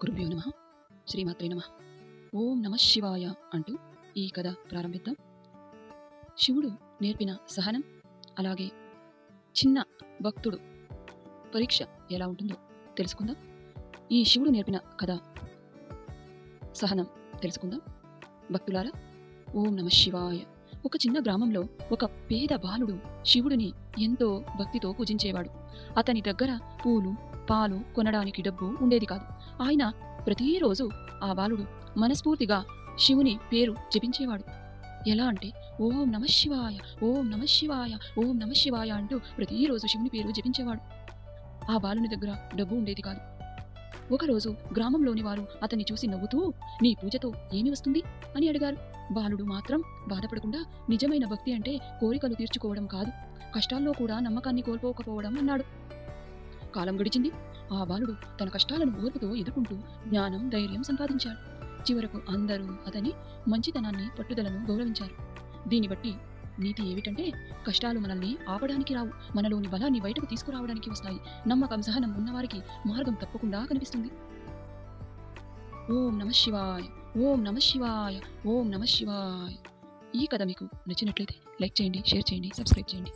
గురుభ్యో నమః. శ్రీమాత్రే నమః. ఓం నమః శివాయ అంటూ ఈ కథ ప్రారంభిద్దాం. శివుడు నేర్పిన సహనం, అలాగే చిన్న భక్తుడు పరీక్ష ఎలా ఉంటుందో తెలుసుకుందాం. ఈ శివుడు నేర్పిన కథ సహనం తెలుసుకుందాం. భక్తులారా, ఓం నమః శివాయ. ఒక చిన్న గ్రామంలో ఒక పేద బాలుడు శివుడిని ఎంతో భక్తితో పూజించేవాడు. అతని దగ్గర పూలు, పాలు కొనడానికి డబ్బు ఉండేది కాదు. ఆయన ప్రతిరోజు ఆ బాలుడు మనస్ఫూర్తిగా శివుని పేరు జపించేవాడు. ఎలా అంటే, ఓం నమః శివాయ, ఓం నమః శివాయ, ఓం నమః శివాయ అంటూ ప్రతిరోజు శివుని పేరు జపించేవాడు. ఆ బాలుని దగ్గర డబ్బు ఉండేది కాదు. ఒకరోజు గ్రామంలోని వారు అతన్ని చూసి నవ్వుతూ, నీ పూజతో ఏమి వస్తుంది అని అడిగారు. బాలుడు మాత్రం బాధపడకుండా, నిజమైన భక్తి అంటే కోరికలు తీర్చుకోవడం కాదు, కష్టాల్లో కూడా నమ్మకాన్ని కోల్పోకపోవడం అన్నాడు. కాలం గడిచింది. ఆ బాలుడు తన కష్టాలను ఓర్పుతో ఎదుర్కొంటూ జ్ఞానం, ధైర్యం సంపాదించాడు. చివరకు అందరూ అతని మంచితనాన్ని, పట్టుదలను గౌరవించారు. దీన్ని బట్టి నీతి ఏమిటంటే, కష్టాలు మనల్ని ఆపడానికి రావు, మనలోని బలాన్ని బయటకు తీసుకురావడానికి వస్తాయి. నమ్మకం, సహనం ఉన్నవారికి మార్గం తప్పకుండా కనిపిస్తుంది. ఓం నమః శివాయ, ఓం నమః శివాయ, ఓం నమః శివాయ. ఈ కథ మీకు నచ్చినట్లయితే లైక్ చేయండి, షేర్ చేయండి, సబ్స్క్రైబ్ చేయండి.